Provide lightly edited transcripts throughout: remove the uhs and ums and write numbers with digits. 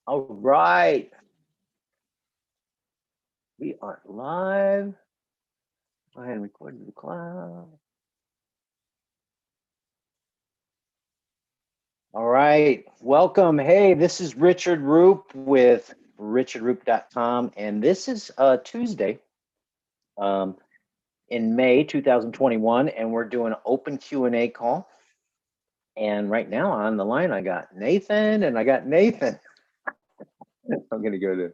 All right. We are live. Go ahead and record to the cloud. All right. Welcome. Hey, this is Richard Roop with richardroop.com. And this is Tuesday in May 2021. And we're doing an open Q&A call. And right now on the line, I got Nathan and I got Nathan. I'm going to go to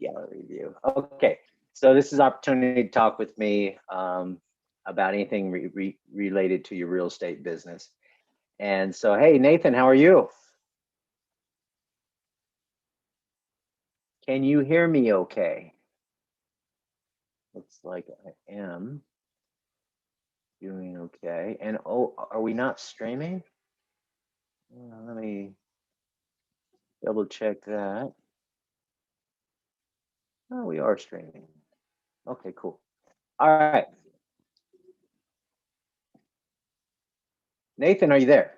gallery view. Okay. So this is opportunity to talk with me about anything related to your real estate business. And so, hey, Nathan, how are you? Can you hear me okay? Looks like I am doing okay. And oh, are we not streaming? Let me double check that. Oh, we are streaming. Okay, cool. All right. Nathan, are you there?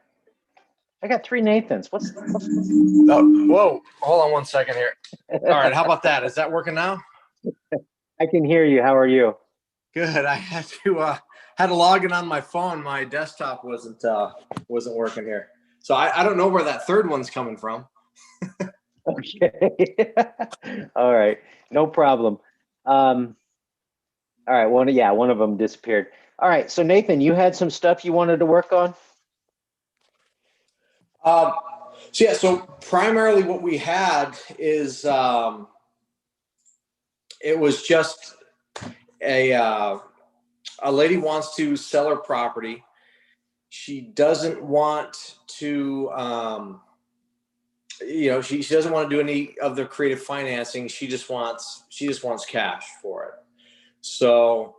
I got three Nathans. What's Oh, whoa, hold on one second here. All right, how about that? Is that working now? I can hear you. How are you? Good. I had to log in on my phone. My desktop wasn't working here. So I don't know where that third one's coming from. Okay. All right. No problem. All right. One of them disappeared. All right. So Nathan, you had some stuff you wanted to work on? So primarily what we had is it was just a lady wants to sell her property. She doesn't want to she doesn't want to do any of the creative financing. She just wants cash for it. So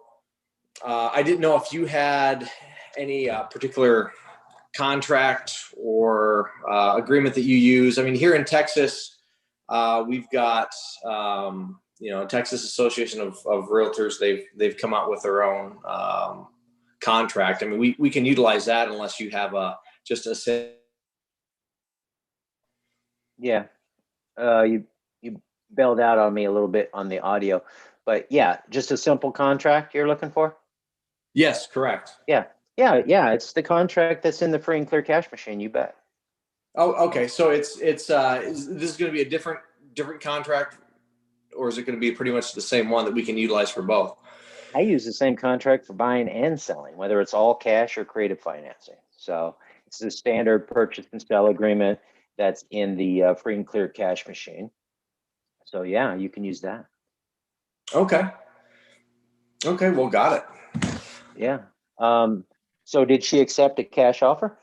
I didn't know if you had any particular contract or agreement that you use. I mean, here in Texas, we've got Texas Association of Realtors. They've come out with their own contract. I mean, we can utilize that unless you have just a. Yeah. You bailed out on me a little bit on the audio, but yeah, just a simple contract you're looking for? Yes, correct. Yeah. It's the contract that's in the free and clear cash machine. You bet. Oh, okay. So is this going to be a different contract, or is it going to be pretty much the same one that we can utilize for both? I use the same contract for buying and selling, whether it's all cash or creative financing. So it's the standard purchase and sell agreement that's in the free and clear cash machine. So yeah, you can use that. Okay. Well, got it. Yeah. So did she accept a cash offer?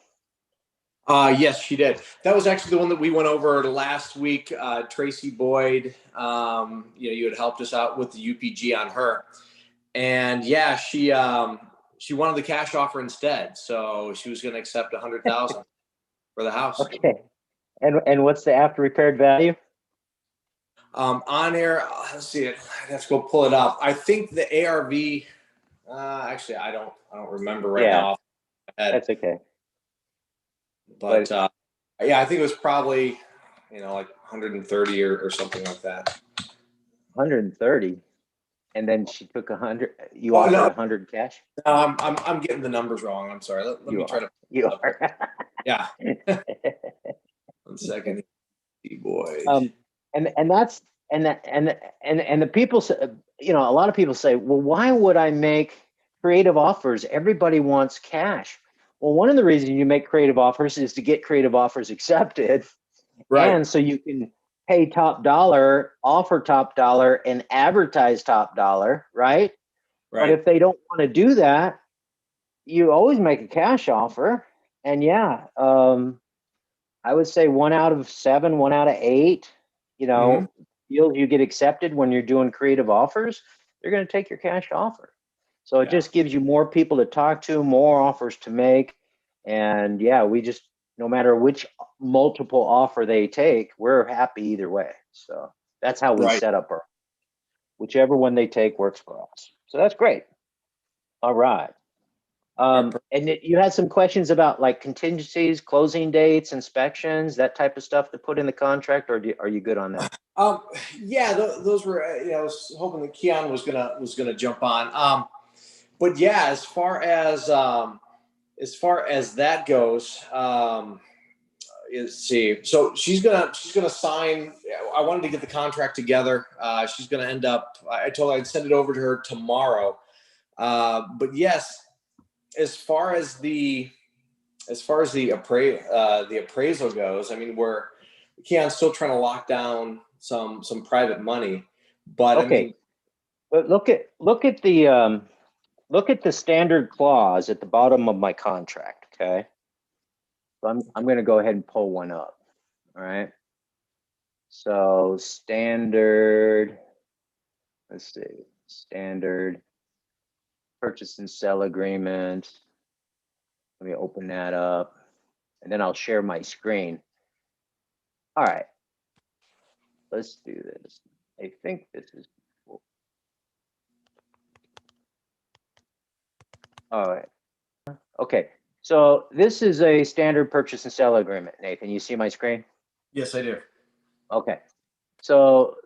Yes, she did. That was actually the one that we went over last week. Tracy Boyd, you had helped us out with the UPG on her. And yeah, she wanted the cash offer instead. So she was going to accept $100,000 for the house. Okay. And what's the after repaired value? On air, let's see it. Let's go pull it up. I think the ARV. Actually, I don't remember right now. That's okay. But I think it was probably like 130 or something like that. 130, and then she took 100. You offered 100 cash. No, I'm getting the numbers wrong. I'm sorry. Let me try to. You are. Yeah. 1 second. Boy. And that's and the people say, a lot of people say, well, why would I make creative offers? Everybody wants cash. Well, one of the reasons you make creative offers is to get creative offers accepted, right? And so you can pay top dollar, offer top dollar, and advertise top dollar, right? But if they don't want to do that, you always make a cash offer. And yeah, I would say 1 out of 7, 1 out of 8, deals you get accepted when you're doing creative offers, they're going to take your cash offer. So it just gives you more people to talk to, more offers to make. And yeah, we just, no matter which multiple offer they take, we're happy either way. So that's how we set up our, whichever one they take works for us. So that's great. All right. And you had some questions about like contingencies, closing dates, inspections, that type of stuff to put in the contract, or are you good on that? Yeah, those were. I was hoping that Keon was gonna jump on. But yeah, as far as that goes, see. So she's gonna sign. I wanted to get the contract together. She's gonna end up. I told her I'd send it over to her tomorrow. But yes, as far as the the appraisal goes, I mean, Keon's still trying to lock down some private money, but I Okay, mean, but look at the standard clause at the bottom of my contract. Okay, so I'm going to go ahead and pull one up. All right. So standard. Let's see. Standard purchase and sell agreement. Let me open that up, and then I'll share my screen. All right. Let's do this. I think this is cool. All right. Okay. So this is a standard purchase and sell agreement, Nathan. You see my screen? yes, I do. Okay. So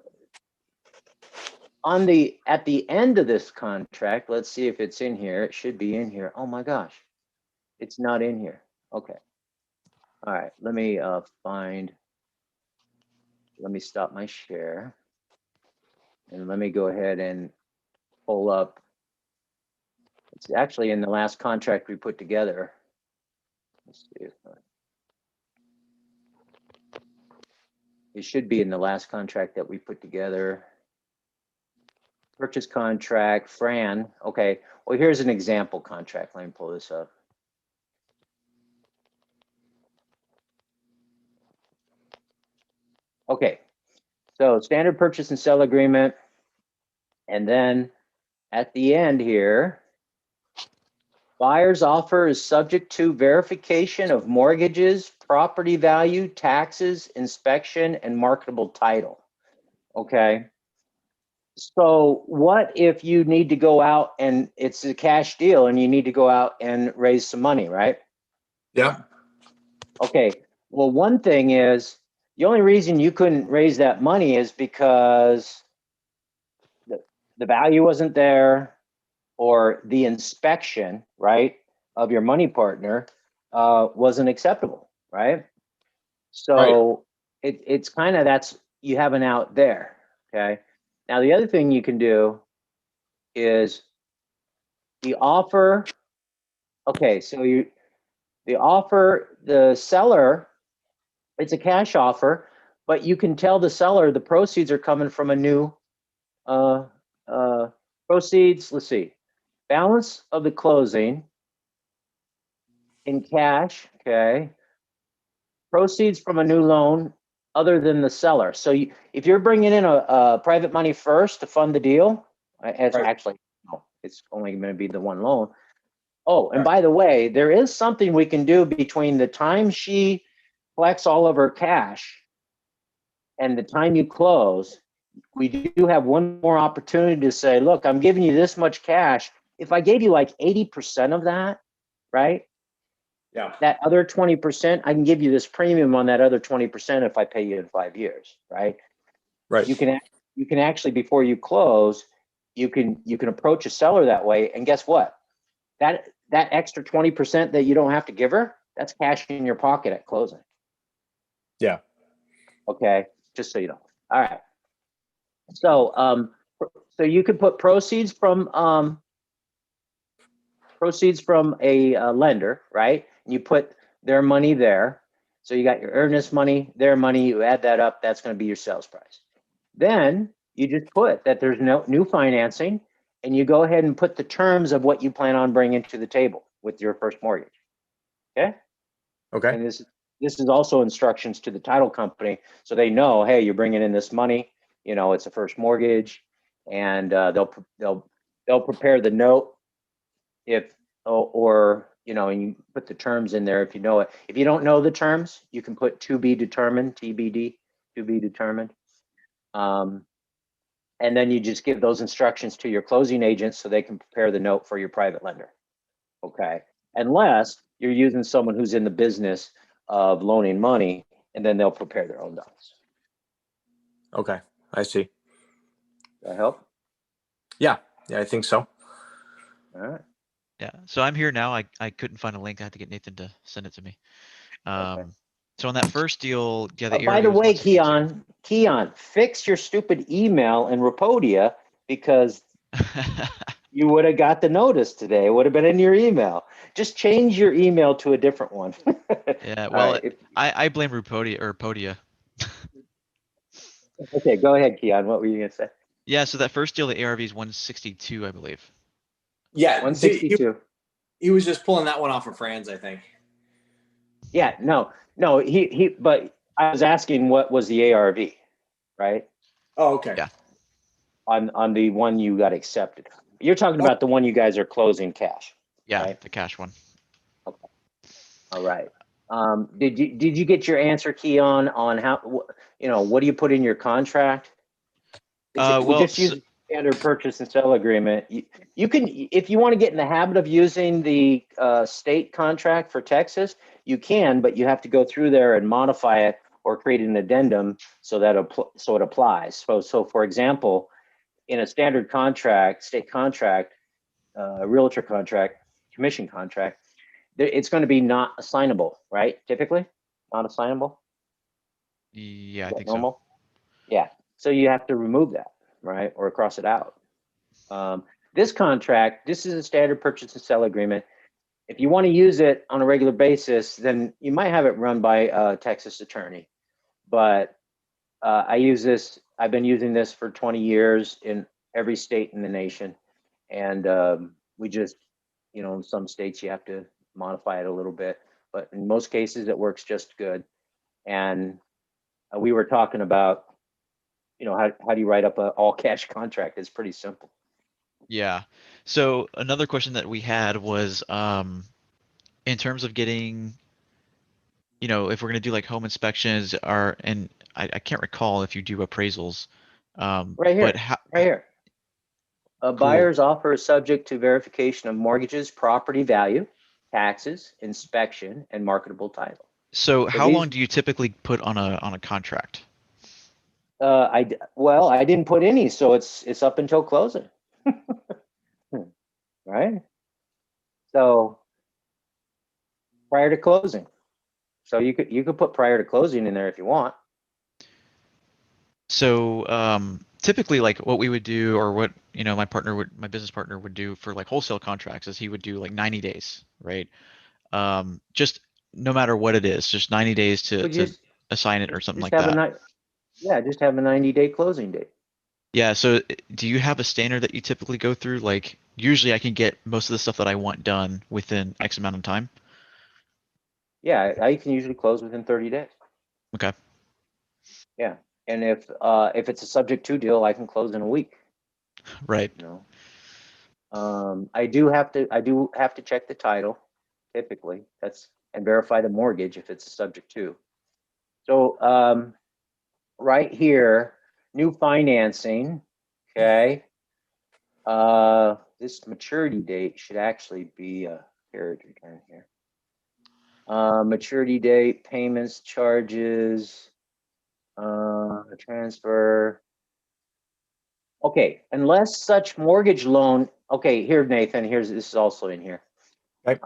at the end of this contract, let's see if it's in here. It should be in here. Oh my gosh. It's not in here. Okay. All right. Let me stop my share. And let me go ahead and pull up. It's actually in the last contract we put together. Let's see if it should be in the last contract that we put together. Purchase contract, Fran. Okay. Well, here's an example contract. Let me pull this up. Okay. So standard purchase and sell agreement. And then at the end here, buyer's offer is subject to verification of mortgages, property value, taxes, inspection, and marketable title. Okay. So what if you need to go out and it's a cash deal and you need to go out and raise some money, right? Yeah. Okay. Well, one thing is the only reason you couldn't raise that money is because the value wasn't there, or the inspection, right, of your money partner wasn't acceptable, right? Right. So it's kind of, that's, you have an out there. Okay. Now the other thing you can do is the offer. Okay, so the seller, it's a cash offer, but you can tell the seller the proceeds are coming from a new uh, proceeds. Let's see, balance of the closing in cash. Okay, proceeds from a new loan other than the seller. So if you're bringing in a private money first to fund the deal, it's Right. actually, no, it's only going to be the one loan. Oh, and Right. by the way, there is something we can do between the time she collects all of her cash and the time you close. We do have one more opportunity to say, look, I'm giving you this much cash. If I gave you like 80% of that, right? Yeah. That other 20%, I can give you this premium on that other 20% if I pay you in 5 years, right? Right. You can actually, before you close, you can approach a seller that way. And guess what? That extra 20% that you don't have to give her, that's cash in your pocket at closing. Yeah. Okay, just so you know. All right. So so you could put proceeds from a lender, right? You put their money there. So you got your earnest money, their money, you add that up, that's going to be your sales price. Then you just put that there's no new financing, and you go ahead and put the terms of what you plan on bringing to the table with your first mortgage. Okay. Okay. And this is also instructions to the title company, so they know, hey, you're bringing in this money. You know, it's a first mortgage, and they'll prepare the note if or you know, and you put the terms in there if you know it. If you don't know the terms, you can put to be determined, TBD, to be determined. And then you just give those instructions to your closing agent so they can prepare the note for your private lender. Okay, unless you're using someone who's in the business of loaning money, and then they'll prepare their own docs. Okay, I see. That help? Yeah, I think so. All right. Yeah. So I'm here now. I couldn't find a link. I had to get Nathan to send it to me. So on that first deal, yeah, the By ARV the was way, 162. Keon, fix your stupid email in Rapodia because you would have got the notice today. It would have been in your email. Just change your email to a different one. Yeah. All Well, right. I blame Podia. Okay, go ahead, Keon. What were you gonna say? Yeah. So that first deal, the ARV is 162, I believe. Yeah, 162. he was just pulling that one off of Franz, I think. Yeah, no, but I was asking what was the ARV, right? Oh, okay. Yeah. On the one you got accepted. You're talking about the one you guys are closing cash. Yeah, Right. the cash one. Okay. All right. Did you get your answer, Keon, on how what do you put in your contract? We Well, just use standard purchase and sell agreement. You can, if you want to get in the habit of using the state contract for Texas, you can, but you have to go through there and modify it or create an addendum so that it applies. So for example, in a standard contract, state contract, realtor contract, commission contract, it's going to be not assignable, right? Typically, not assignable. yeah, I Is that think normal? Yeah. So you have to remove that, right, or cross it out. This contract, this is a standard purchase and sell agreement. If you want to use it on a regular basis, then you might have it run by a Texas attorney. But I use this. I've been using this for 20 years in every state in the nation, and we just, in some states you have to modify it a little bit, but in most cases it works just good. And we were talking about, how do you write up an all cash contract? It's pretty simple. Yeah. So another question that we had was, in terms of getting, if we're gonna do like home inspections, and I can't recall if you do appraisals, Right here, but how? right here. A Cool. buyer's offer is subject to verification of mortgages, property value, taxes, inspection, and marketable title. So how these- long do you typically put on a contract? I didn't put any, so it's up until closing. Right? So prior to closing. So you could put prior to closing in there if you want. So typically, like what we would do, or what my business partner would do for like wholesale contracts, is he would do like 90 days, right? Just no matter what it is, just 90 days to assign it or something like that. Just have a 90-day closing date. Yeah. So do you have a standard that you typically go through? Like usually I can get most of the stuff that I want done within X amount of time. Yeah, I can usually close within 30 days. Okay. Yeah, and if it's a subject to deal, I can close in a week. Right. I do have to check the title, typically, and verify the mortgage if it's a subject to. So right here, new financing, okay. This maturity date should actually be a carriage return here. Maturity date, payments, charges, transfer. Okay, unless such mortgage loan. Okay, here, Nathan. This is also in here. Okay.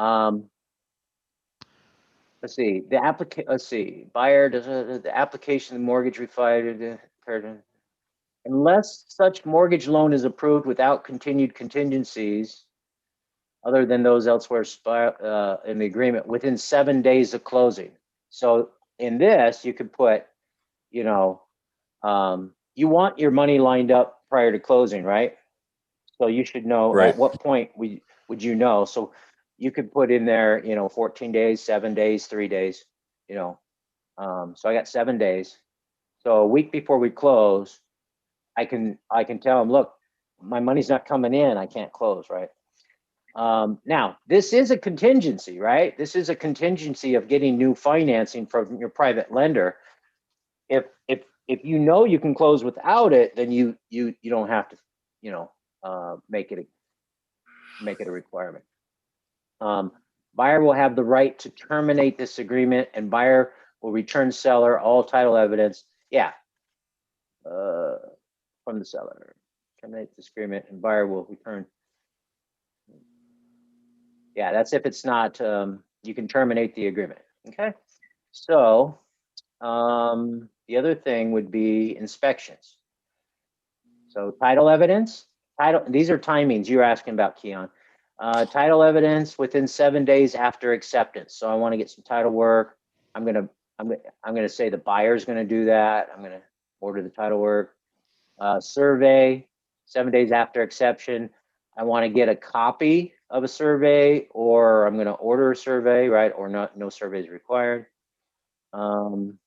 Let's see. Let's see. Buyer does the application, the mortgage refined. Unless such mortgage loan is approved without continued contingencies, other than those elsewhere in the agreement, within 7 days of closing. So in this, you could put, you want your money lined up prior to closing, right? So you should know Right. at what point would you know. So you could put in there, 14 days, 7 days, 3 days, So I got 7 days. So a week before we close, I can tell them, look, my money's not coming in. I can't close, right? Now, this is a contingency, right? This is a contingency of getting new financing from your private lender. If you can close without it, then you don't have to, make it a requirement. Buyer will have the right to terminate this agreement, and buyer will return seller all title evidence. Yeah. From the seller. Terminate this agreement, and buyer will return. Yeah, that's if it's not, you can terminate the agreement. Okay. So the other thing would be inspections. So title evidence, these are timings you're asking about, Keon. Title evidence within 7 days after acceptance. So I want to get some title work. I'm gonna say the buyer's gonna do that. I'm gonna order the title work. Survey, 7 days after exception. I want to get a copy of a survey, or I'm gonna order a survey, right? Or no survey is required. And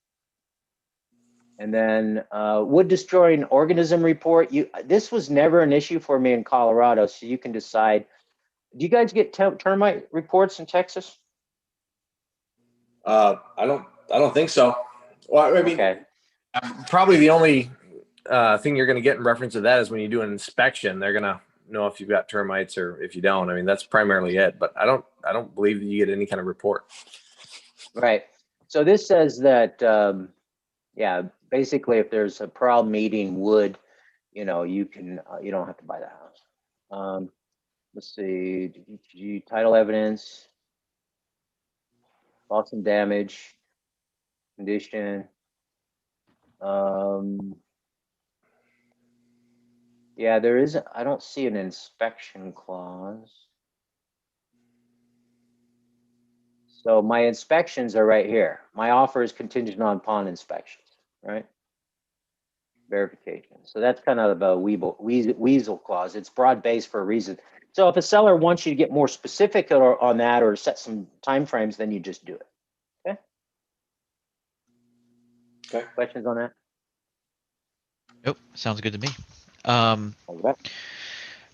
then wood destroying organism report. This was never an issue for me in Colorado, so you can decide. Do you guys get termite reports in Texas? I don't think so. Well, I mean, Okay. probably the only thing you're going to get in reference to that is when you do an inspection, they're going to know if you've got termites or if you don't. I mean, that's primarily it. But I don't believe that you get any kind of report. Right. So this says that, yeah, basically, if there's a problem eating wood, you know, you can, you don't have to buy the house. Let's see, title evidence, loss and damage, condition. Yeah, there is, I don't see an inspection clause. So my inspections are right here. My offer is contingent upon inspections, right? Verification. So that's kind of a weasel clause. It's broad-based for a reason. So if a seller wants you to get more specific on that or set some timeframes, then you just do it. Okay. Okay. Questions on that? Nope, sounds good to me. Okay.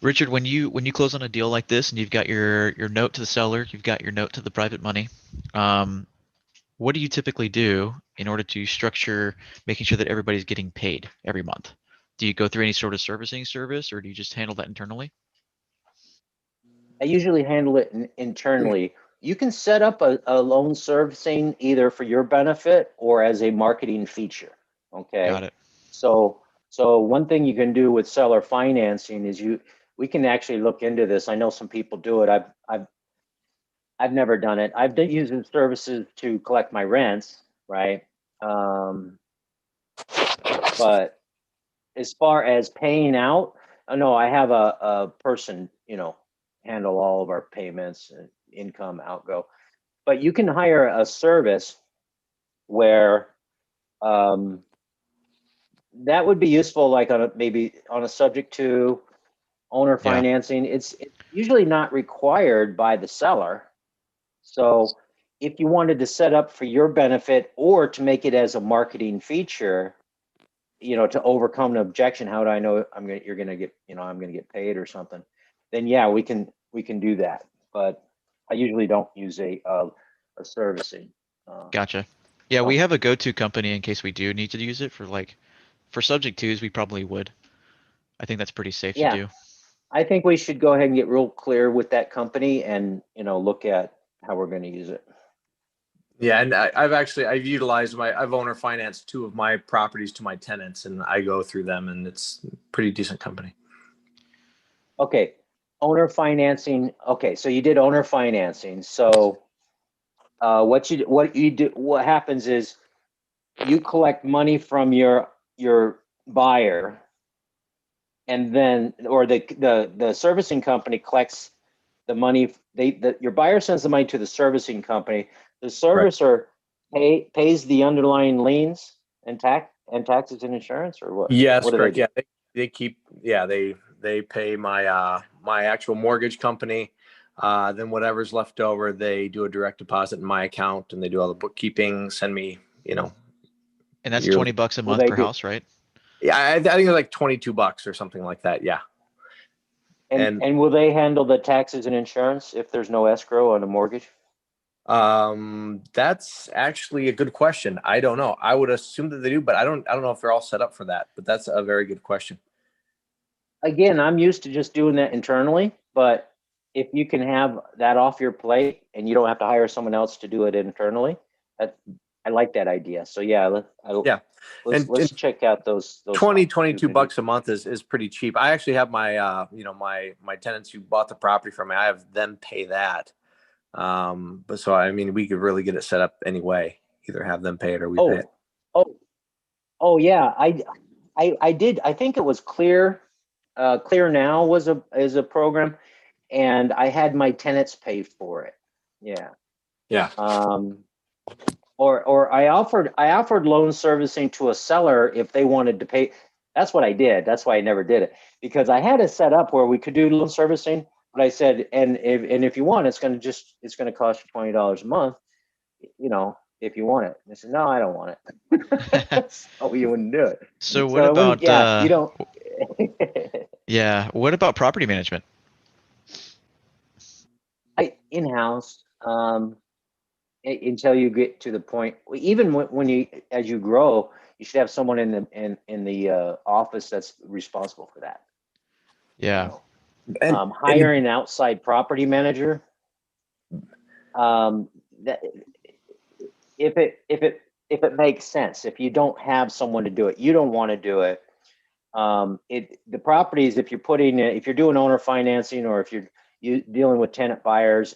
Richard, when you close on a deal like this and you've got your note to the seller, you've got your note to the private money, what do you typically do in order to structure making sure that everybody's getting paid every month? Do you go through any sort of servicing service, or do you just handle that internally? I usually handle it internally. You can set up a loan servicing either for your benefit or as a marketing feature. Okay. Got it. So one thing you can do with seller financing is we can actually look into this. I know some people do it. I've never done it. I've been using services to collect my rents, right? But as far as paying out, no, I have a person, you know, handle all of our payments, income, outgo. But you can hire a service where that would be useful, like maybe on a subject to owner Yeah. financing. It's usually not required by the seller. So if you wanted to set up for your benefit or to make it as a marketing feature, you know, to overcome an objection, how do I know you're gonna get, you know, I'm gonna get paid or something? Then yeah, we can do that. But I usually don't use a servicing. Gotcha. Yeah, So we have a go-to company in case we do need to use it for subject twos, we probably would. I think that's pretty safe to yeah, do. I think we should go ahead and get real clear with that company and, you know, look at how we're going to use it. Yeah, and I've owner financed 2 of my properties to my tenants, and I go through them, and it's pretty decent company. Okay, owner financing. Okay, so you did owner financing. So what happens is you collect money from your buyer, and then or the servicing company collects the money. Your buyer sends the money to the servicing company. The servicer pays the underlying liens and taxes and insurance, or what? Yes, What do correct. they do? Yeah, they keep. Yeah, they pay my my actual mortgage company. Then whatever's left over, they do a direct deposit in my account, and they do all the bookkeeping. Send me, you know, And that's yearly. 20 bucks a Will month they per do? house, right? Yeah, I think it's like $22 or something like that. Yeah. And will they handle the taxes and insurance if there's no escrow on a mortgage? That's actually a good question. I don't know. I would assume that they do, but I don't know if they're all set up for that. But that's a very good question. Again, I'm used to just doing that internally, but if you can have that off your plate and you don't have to hire someone else to do it internally, that I like that idea. So yeah, Yeah. let's check out those 22 opportunities. bucks a month is pretty cheap. I actually have my my tenants who bought the property from me. I have them pay that. But so I mean, we could really get it set up anyway. Either have them pay it or we pay it. Oh, oh yeah. I did. I think it was Clear. Clear Now is a program, and I had my tenants pay for it. Yeah. Yeah. Or I offered loan servicing to a seller if they wanted to pay. That's what I did. That's why I never did it, because I had it set up where we could do loan servicing. But I said, and if you want, it's going to cost you $20 a month, if you want it. And I said, no, I don't want it. So you wouldn't do it. So what about, yeah, you don't. yeah, what about property management? In-house, until you get to the point, even when you, as you grow, you should have someone in the office that's responsible for that. Yeah. Hiring an outside property manager, that if it makes sense. If you don't have someone to do it, you don't want to do it. The properties, if you're doing owner financing, or if you're dealing with tenant buyers,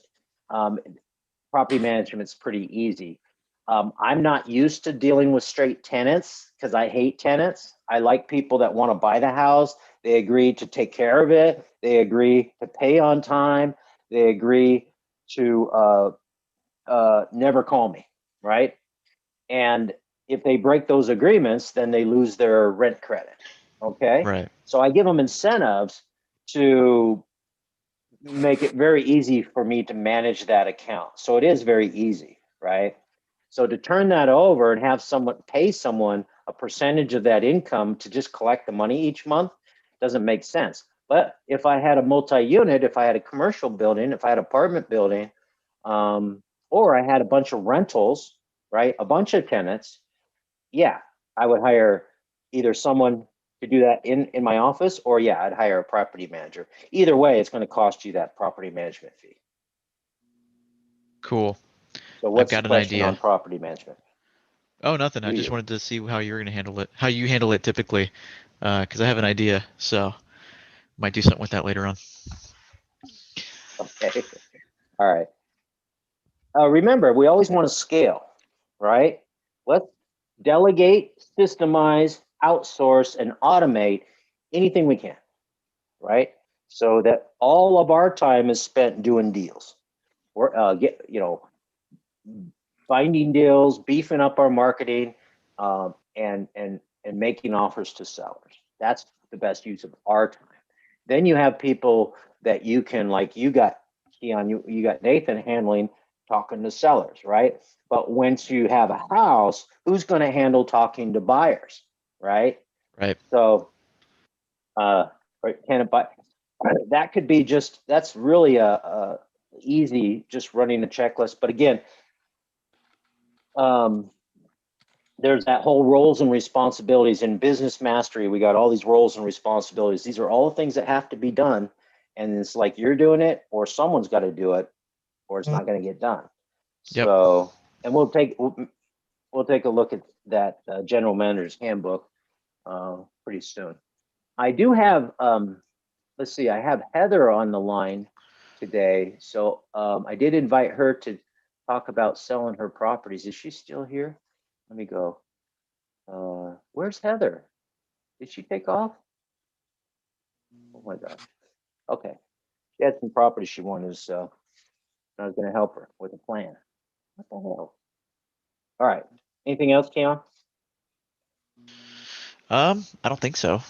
property management's pretty easy. I'm not used to dealing with straight tenants because I hate tenants. I like people that want to buy the house. They agree to take care of it. They agree to pay on time. They agree to never call me, right? And if they break those agreements, then they lose their rent credit. Okay. Right. So I give them incentives to make it very easy for me to manage that account. So it is very easy, right? So to turn that over and have someone pay someone a percentage of that income to just collect the money each month doesn't make sense. But if I had a multi-unit, if I had a commercial building, if I had an apartment building, or I had a bunch of rentals, right? A bunch of tenants, yeah, I would hire either someone to do that in my office, or yeah, I'd hire a property manager. Either way, it's going to cost you that property management fee. Cool. So I've what's the got an question idea. on property management? Oh, nothing. I just wanted to see how you're going to handle it, how you handle it typically, because I have an idea. So might do something with that later on. Okay. All right. Remember, we always want to scale, right? Let's delegate, systemize, outsource, and automate anything we can, right? So that all of our time is spent doing deals, or finding deals, beefing up our marketing, and making offers to sellers. That's the best use of our time. Then you have people that you can, like you got Keon, you got Nathan handling talking to sellers, right? But once you have a house, who's going to handle talking to buyers, right? Right. So, tenant buy, that could be that's really a easy, just running a checklist. But again, there's that whole roles and responsibilities in business mastery. We got all these roles and responsibilities. These are all the things that have to be done. And it's like you're doing it, or someone's got to do it, or it's not going to get done. Yep. So, and we'll take a look at that general manager's handbook pretty soon. I do have, let's see, I have Heather on the line today. So I did invite her to talk about selling her properties. Is she still here? Let me go. Where's Heather? Did she take off? Oh my gosh. Okay. She had some properties she wanted, so I was going to help her with a plan. What the hell? All right. Anything else, Keon? I don't think so.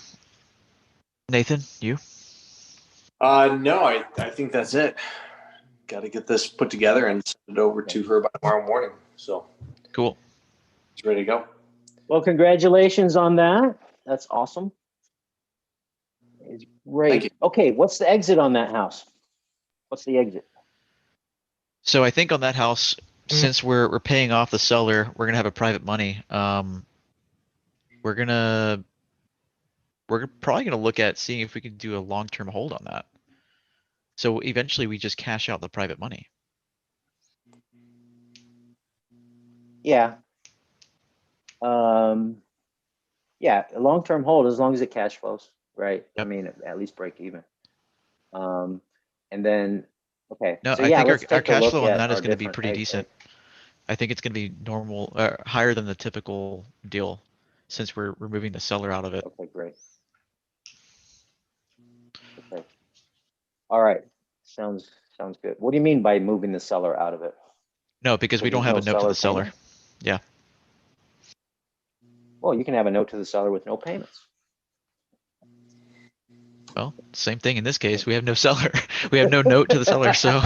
Nathan, you? No, I think that's it. Got to get this put together and send it over to her by tomorrow morning. So Cool. it's ready to go. Well, congratulations on that. That's awesome. It's great. Thank you. Okay, what's the exit on that house? What's the exit? So I think on that house, since we're paying off the seller, we're gonna have a private money. We're probably gonna look at seeing if we can do a long-term hold on that. So eventually we just cash out the private money. Yeah. Yeah, a long-term hold as long as it cash flows, right? I Yep. mean, at least break even. Um, and then, okay, No, so I yeah, think let's our take a cash look flow on at that is our going to be different. pretty decent. I think it's going to be normal, higher than the typical deal, since we're removing the seller out of it. Okay, great. Okay. All right. Sounds good. What do you mean by moving the seller out of it? No, because we Because don't there's have no a note to seller the seller. payment? Yeah. Well, you can have a note to the seller with no payments. Well, same thing in this case. We have no seller. We have no note to the seller. So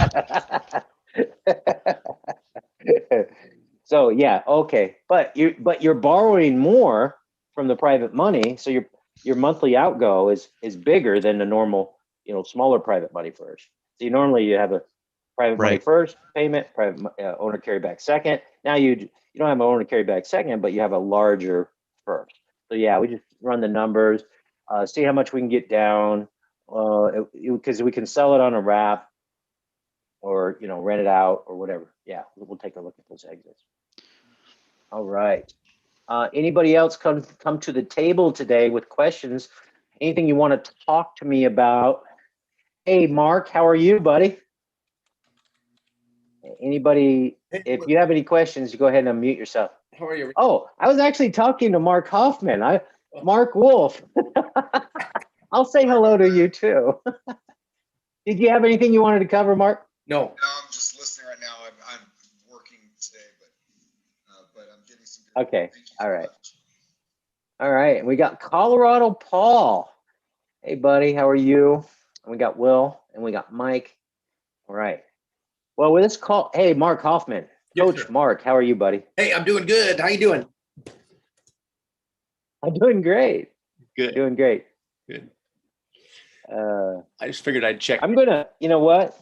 So yeah, okay. But you're borrowing more from the private money, so your monthly outgo is bigger than the normal, smaller private money first. So you have a private money right. first payment, private owner carryback second. Now you don't have an owner carryback second, but you have a larger first. So yeah, we just run the numbers, see how much we can get down, because we can sell it on a wrap or rent it out or whatever. Yeah, we'll take a look at those exits. All right. Anybody else come to the table today with questions? Anything you want to talk to me about? Hey, Mark, how are you, buddy? Anybody, if you have any questions, you go ahead and unmute yourself. How are you? Oh, I was actually talking to Mark Hoffman. Mark Wolf. I'll say hello to you too. Did you have anything you wanted to cover, Mark? No. No, I'm just listening right now. I'm working today, but I'm getting some good. Okay. Thank you All so right. much. All right. We got Colorado Paul. Hey, buddy, how are you? And we got Will and we got Mike. All right. Well, with this call, hey, Mark Hoffman, Yes, Coach sir. Mark, how are you, buddy? Hey, I'm doing good. How you doing? I'm doing great. Good. Doing great. Good. Uh, I just figured I'd check. I'm gonna, you know what?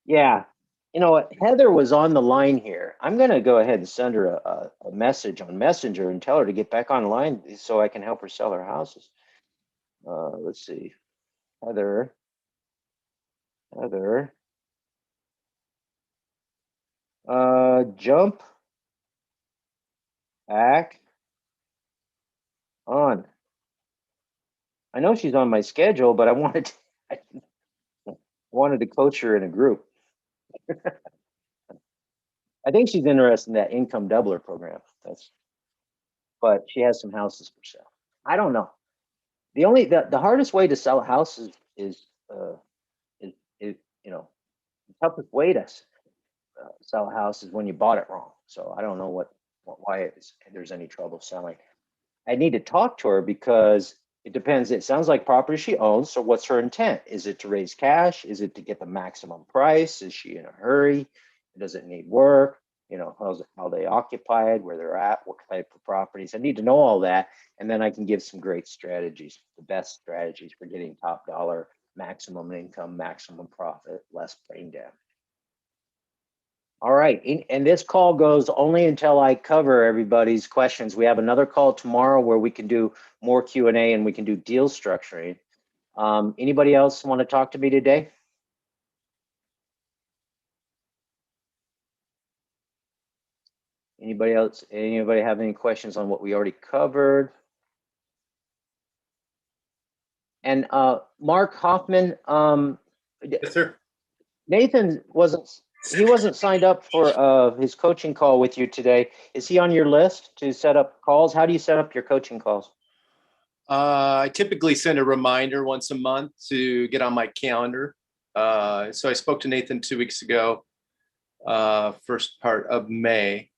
Yeah, you know what? Heather was on the line here. I'm gonna go ahead and send her a message on Messenger and tell her to get back online so I can help her sell her houses. Let's see, Heather, Heather, jump back on. I know she's on my schedule, but I wanted to coach her in a group. I think she's interested in that income doubler program. But she has some houses for sale. I don't know. The hardest way to sell a house is the toughest way to sell a house is when you bought it wrong. So I don't know why there's any trouble selling. I need to talk to her because it depends. It sounds like property she owns. So what's her intent? Is it to raise cash? Is it to get the maximum price? Is she in a hurry? Does it need work? How they occupied, where they're at, what type of properties. I need to know all that, and then I can give some great strategies, the best strategies for getting top dollar, maximum income, maximum profit, less brain damage. All right, and this call goes only until I cover everybody's questions. We have another call tomorrow where we can do more Q&A and we can do deal structuring. Anybody else want to talk to me today? Anybody else? Anybody have any questions on what we already covered? And Mark Hoffman, Yes, sir. Nathan wasn't signed up for his coaching call with you today. Is he on your list to set up calls? How do you set up your coaching calls? I typically send a reminder once a month to get on my calendar. So I spoke to Nathan 2 weeks ago, first part of May,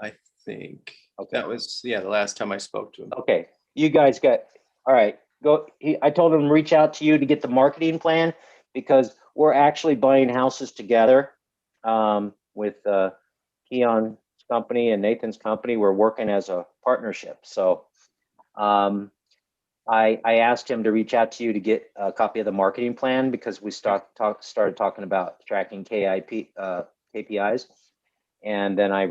I think. Okay. That was, the last time I spoke to him. Okay, you guys got, all right, go. I told him to reach out to you to get the marketing plan because we're actually buying houses together with Keon's company and Nathan's company. We're working as a partnership. So I asked him to reach out to you to get a copy of the marketing plan because we started talking about tracking KPIs. And then I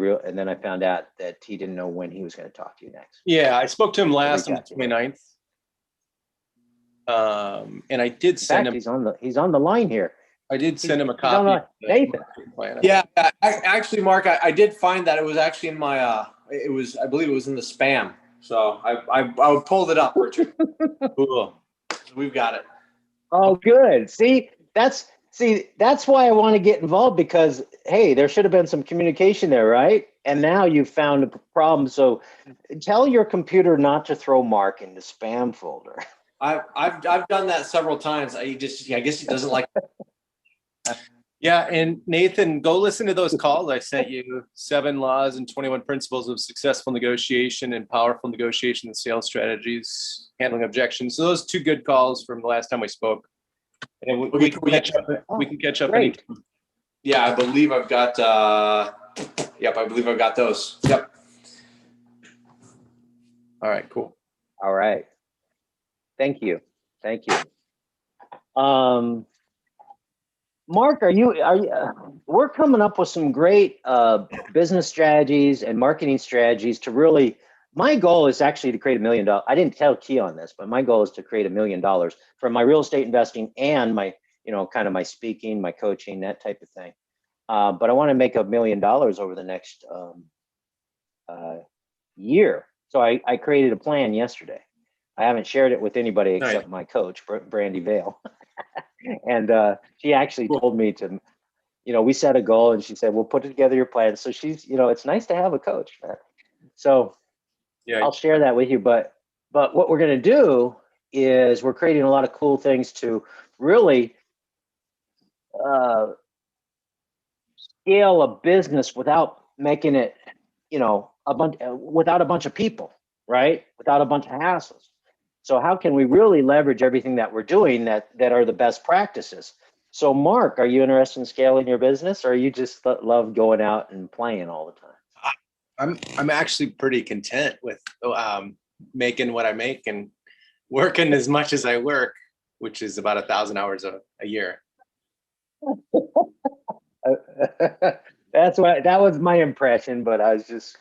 found out that he didn't know when he was going to talk to you next. Yeah, I spoke to him last on Reach the out to 29th. And I did In send fact, him, he's on the line here. I did send him a he's on copy. the- of the Nathan. marketing plan. Yeah, actually, Mark, I did find that it was actually in my, I believe it was in the spam. So I pulled it up, Richard. Cool. So we've got it. Oh, good. That's why I want to get involved, because hey, there should have been some communication there, right? And now you've found a problem. So tell your computer not to throw Mark in the spam folder. I've done that several times. I guess he doesn't like. Yeah, and Nathan, go listen to those calls. I sent you 7 laws and 21 principles of successful negotiation and powerful negotiation and sales strategies, handling objections. So those 2 good calls from the last time we spoke. And we can catch up. We can catch up. Great. Anytime. Yeah, I believe I've got. Yep, I believe I've got those. Yep. All right, cool. All right. Thank you. Mark, we're coming up with some great business strategies and marketing strategies to really, my goal is actually to create $1 million. I didn't tell Keon this, but my goal is to create $1 million from my real estate investing and my, kind of my speaking, my coaching, that type of thing. But I want to make $1 million over the next year. So I created a plan yesterday. I haven't shared it with anybody except my coach, Brandy Vale. And she actually told me to, we set a goal, and she said, we'll put together your plan. So she's, it's nice to have a coach. So Yeah. I'll share that with you. But what we're going to do is we're creating a lot of cool things to really scale a business without making it, without a bunch of people, right? Without a bunch of hassles. So how can we really leverage everything that we're doing that are the best practices? So Mark, are you interested in scaling your business, or you just love going out and playing all the time? I'm actually pretty content with making what I make and working as much as I work, which is about 1,000 hours a year. That was my impression, but I was just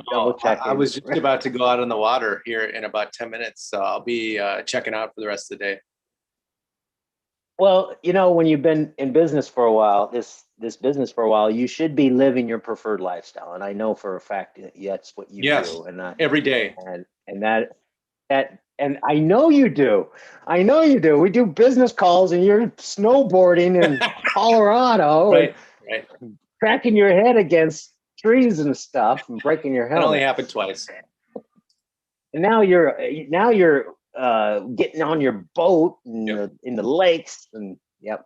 double checking. I was just about to go out on the water here in about 10 minutes. So I'll be checking out for the rest of the day. Well, when you've been in business for a while, this business for a while, you should be living your preferred lifestyle. And I know for a fact that that's what you do. And every day. And I know you do. We do business calls, and you're snowboarding in Colorado, right. And cracking your head against trees and stuff and breaking your helmet. It only happened twice. And now you're getting on your boat in the lakes, and yeah.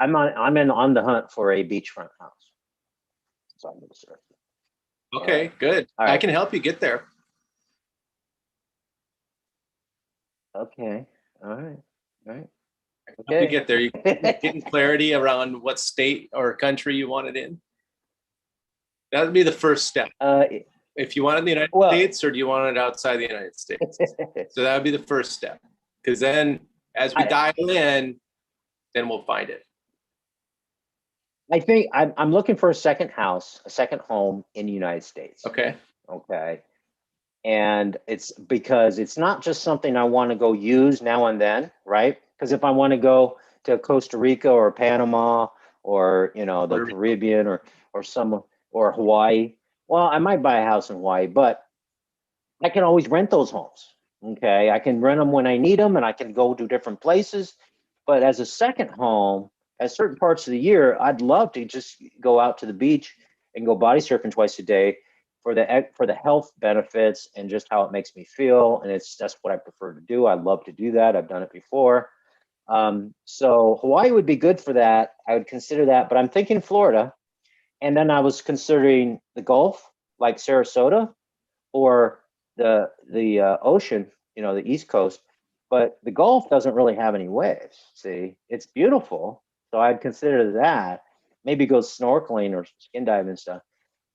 I'm on the hunt for a beachfront house. So I'm gonna search. Okay, good. Right. I can help you get there. Okay. All right. Okay. Help you get there. You getting clarity around what state or country you want it in. That would be the first step. If you want it in the United States, or do you want it outside the United States? So that would be the first step. Because then, as we dial in, then we'll find it. I think I'm looking for a second house, a second home in the United States. Okay. And it's because it's not just something I want to go use now and then, right? Because if I want to go to Costa Rica or Panama or the Caribbean or Hawaii, well, I might buy a house in Hawaii, but I can always rent those homes. Okay, I can rent them when I need them, and I can go to different places. But as a second home, at certain parts of the year, I'd love to just go out to the beach and go body surfing twice a day for the health benefits and just how it makes me feel. And that's what I prefer to do. I love to do that. I've done it before. So Hawaii would be good for that. I would consider that, but I'm thinking Florida. And then I was considering the Gulf, like Sarasota, or the ocean, the East Coast. But the Gulf doesn't really have any waves. See, it's beautiful. So I'd consider that. Maybe go snorkeling or skin diving and stuff,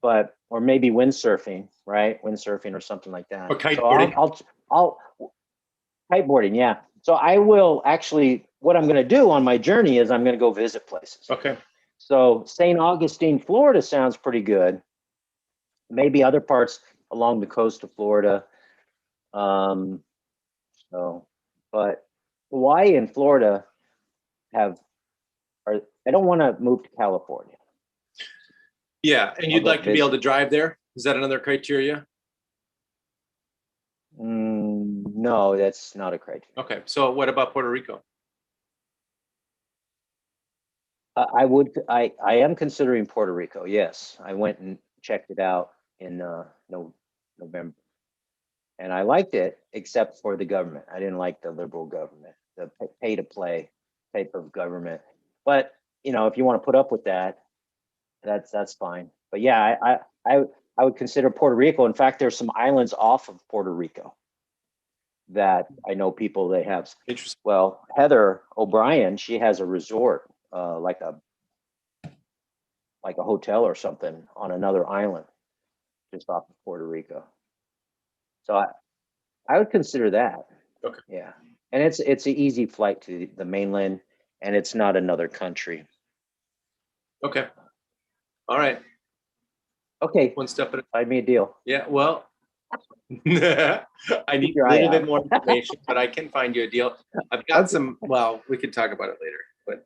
or maybe windsurfing, right? Windsurfing or something like that. Or kiteboarding. So I'll kiteboarding, yeah. So I will actually, what I'm going to do on my journey is I'm going to go visit places. Okay. So St. Augustine, Florida sounds pretty good. Maybe other parts along the coast of Florida. But Hawaii and Florida I don't want to move to California. Yeah, and you'd I'll go like to be able visit. to drive there? Is that another criteria? No, that's not a criteria. Okay, so what about Puerto Rico? I am considering Puerto Rico. Yes, I went and checked it out in November, and I liked it, except for the government. I didn't like the liberal government, the pay to play type of government. But if you want to put up with that, that's fine. But yeah, I would consider Puerto Rico. In fact, there's some islands off of Puerto Rico that I know people they have. Interesting. Well, Heather O'Brien, she has a resort, like a hotel or something on another island just off of Puerto Rico. So I would consider that. Okay. Yeah. And it's an easy flight to the mainland, and it's not another country. Okay. All right. Okay, One step at a find me a deal. Yeah, well, I need your a eye little bit out. more information, but I can find you a deal. I've got some, well, we could talk about it later, but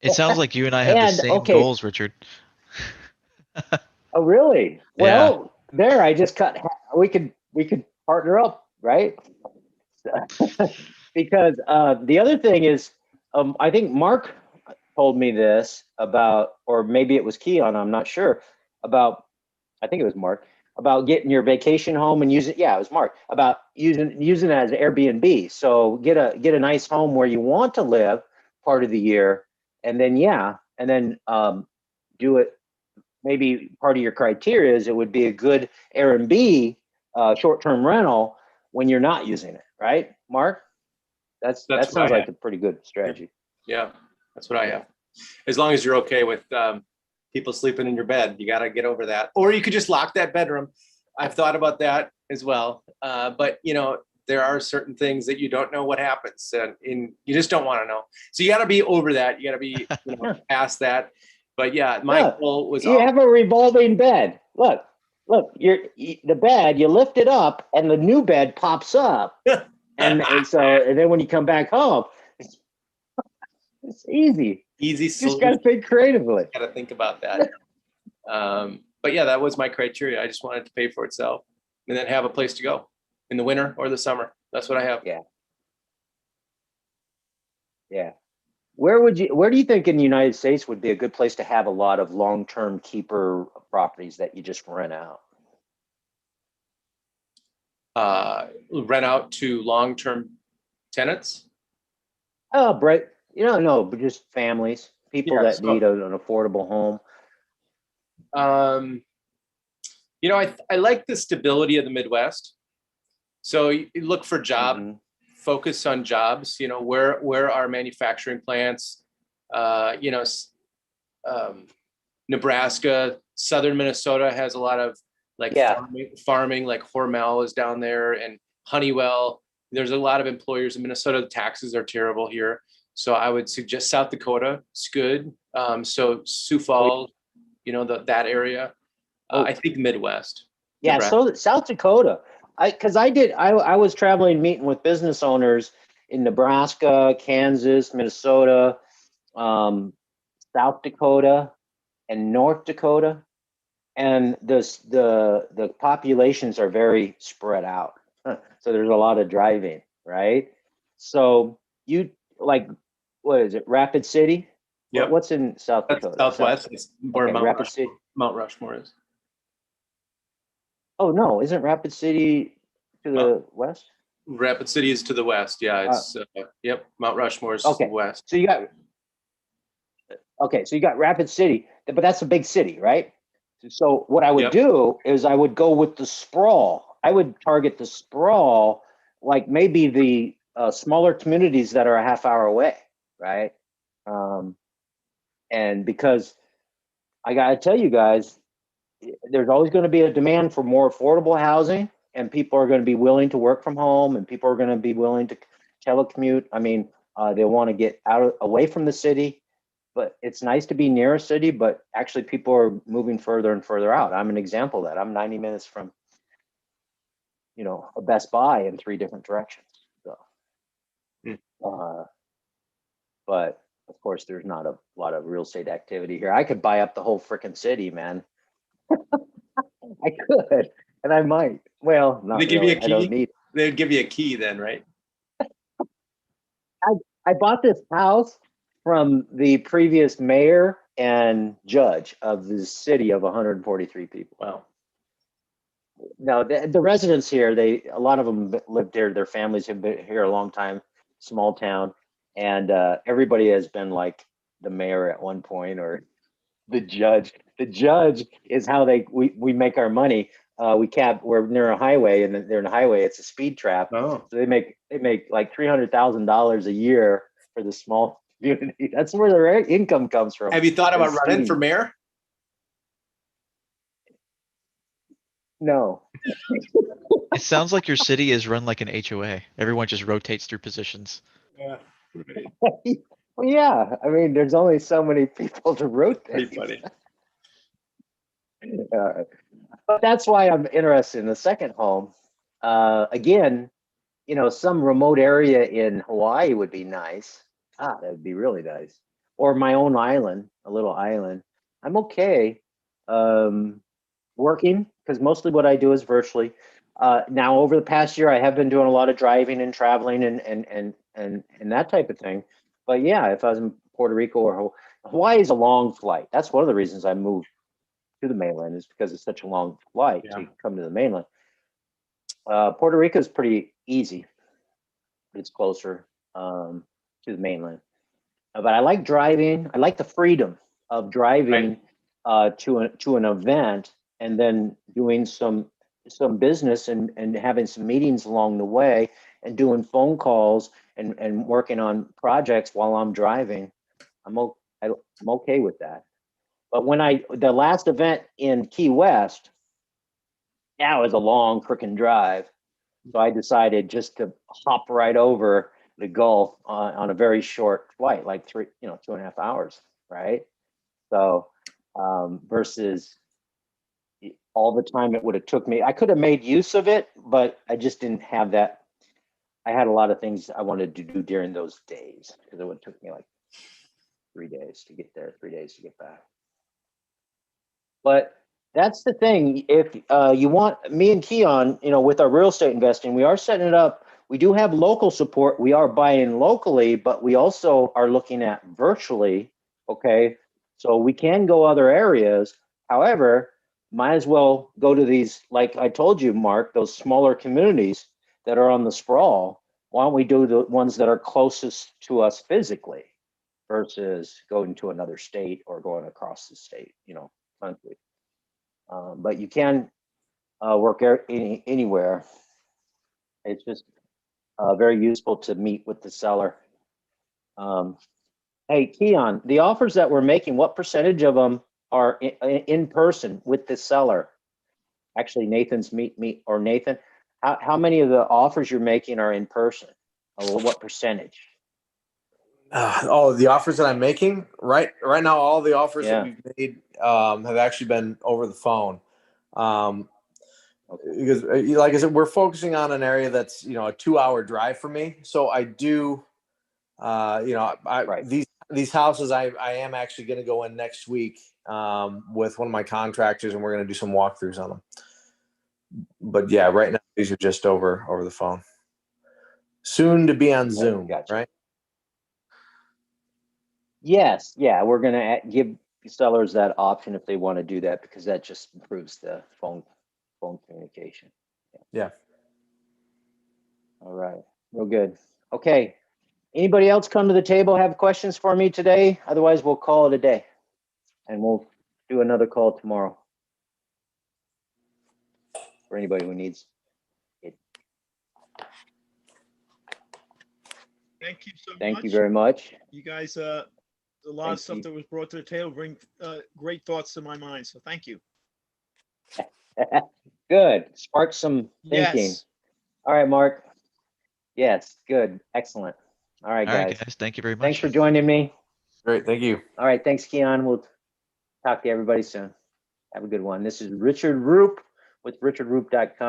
It sounds like you and I have the And, same okay. goals, Richard. Oh, really? Yeah. Well, there, I just cut. We could partner up, right? Because the other thing is, I think Mark told me this about, or maybe it was Keon, I'm not sure, about, I think it was Mark, about getting your vacation home and using, yeah, it was Mark, about using it as Airbnb. So get a nice home where you want to live part of the year, and then do it. Maybe part of your criteria is it would be a good Airbnb, short-term rental when you're not using it, right, Mark? That what sounds I like have. a pretty good strategy. Yeah, that's what I have. As long as you're okay with people sleeping in your bed, you got to get over that. Or you could just lock that bedroom. I've thought about that as well. But there are certain things that you don't know what happens, and you just don't want to know. So you got to be over that. You got to be past that. But yeah, my Look, goal was you have a revolving bed. Look, the bed, you lift it up and the new bed pops up. and then when you come back home, it's easy. easy You just solution. got to think creatively. Got to think about that. But yeah, that was my criteria. I just wanted to pay for itself and then have a place to go in the winter or the summer. That's what I have. Yeah. Where do you think in the United States would be a good place to have a lot of long-term keeper properties that you just rent out? Rent out to long-term tenants. Oh, right. No, but just families, people Yeah, that so- need an affordable home. I like the stability of the Midwest. So you look for job, Mhm. focus on jobs, where are manufacturing plants, Nebraska, southern Minnesota has a lot of Yeah. farming, like Hormel is down there, and Honeywell. There's a lot of employers in Minnesota. The taxes are terrible here. So I would suggest South Dakota. It's good. So Sioux Falls, that area. I think Midwest. Yeah, Nebraska. so South Dakota. I was traveling, meeting with business owners in Nebraska, Kansas, Minnesota, South Dakota, and North Dakota, and the populations are very spread out. So there's a lot of driving, right? So what is it, Rapid City? Yep. What's in South That's Dakota? Southwest. It's where Okay, Rapid City. Mount Rushmore is. Oh no, isn't Rapid City to the west? Rapid City is to the west. Yeah, it's yep. Mount Rushmore is to Okay. the west. So you got Rapid City, but that's a big city, right? So what I would Yep. do is I would go with the sprawl. I would target the sprawl, like maybe the smaller communities that are a half hour away, right? And because I got to tell you guys, there's always going to be a demand for more affordable housing, and people are going to be willing to work from home, and people are going to be willing to telecommute. I mean, they want to get away from the city, but it's nice to be near a city, but actually people are moving further and further out. I'm an example of that. I'm 90 minutes from, a Best Buy in 3 different directions. Hmm. But of course, there's not a lot of real estate activity here. I could buy up the whole freaking city, man. I could, and I might. Well, not They give you a really. I don't key? need. They'd give you a key then, right? I bought this house from the previous mayor and judge of the city of 143 people. Wow. No, the residents here, a lot of them lived here. Their families have been here a long time, small town, and everybody has been like the mayor at one point or the judge. The judge is how we make our money. We're near a highway, and they're in a highway. It's a speed trap, Oh, so they make like $300,000 a year for the small community. That's where their income comes from. have you thought about Is running for speeding. mayor? No. It sounds like your city is run like an HOA. Everyone just rotates through positions. Yeah. Well, yeah. I mean, there's only so many people to rotate. Pretty funny. But that's why I'm interested in the second home. Again, some remote area in Hawaii would be nice. That would be really nice. Or my own island, a little island. I'm okay working because mostly what I do is virtually. Now, over the past year, I have been doing a lot of driving and traveling and that type of thing. But yeah, if I was in Puerto Rico or Hawaii is a long flight. That's one of the reasons I moved to the mainland is because it's such a long flight Yeah. to come to the mainland. Puerto Rico is pretty easy. It's closer to the mainland. But I like driving. I like the freedom of driving to an event and then doing some business and having some meetings along the way and doing phone calls and working on projects while I'm driving. I'm okay with that. But the last event in Key West, yeah, it was a long freaking drive. So I decided just to hop right over the Gulf on a very short flight, like 2.5 hours, right? So versus all the time it would have took me. I could have made use of it, but I just didn't have that. I had a lot of things I wanted to do during those days because it would have took me like 3 days to get there, 3 days to get back. But that's the thing. If you want me and Keon, with our real estate investing, we are setting it up. We do have local support. We are buying locally, but we also are looking at virtually. Okay. So we can go other areas. However, might as well go to these, like I told you, Mark, those smaller communities that are on the sprawl. Why don't we do the ones that are closest to us physically versus going to another state or going across the state, country. But you can work anywhere. It's just very useful to meet with the seller. Hey, Keon, the offers that we're making, what percentage of them are in person with the seller? Actually, Nathan's Nathan, how many of the offers you're making are in person? Or what percentage? The offers that I'm making right now, all the offers that we've made have actually been over the phone. Because like I said, we're focusing on an area that's, a 2-hour drive for me. So I do, these houses, I am actually going to go in next week with one of my contractors and we're going to do some walkthroughs on them. But yeah, right now, these are just over the phone. Soon to be on Zoom, Gotcha. right? Yes, yeah, we're gonna give sellers that option if they want to do that because that just improves the phone communication. Yeah. All right, real good. Okay, anybody else come to the table have questions for me today? Otherwise, we'll call it a day, and we'll do another call tomorrow for anybody who needs it. Thank you so much. Thank you very much. You guys, a lot of stuff that was brought to the table bring great thoughts to my mind. So thank you. Good. Spark some thinking. Yes. All right, Mark. Yes, good. Excellent. All right, All right, guys. Thank you very much. Thanks for joining me. Great. Thank you. All right. Thanks, Keon. We'll talk to everybody soon. Have a good one. This is Richard Roop with richardroop.com.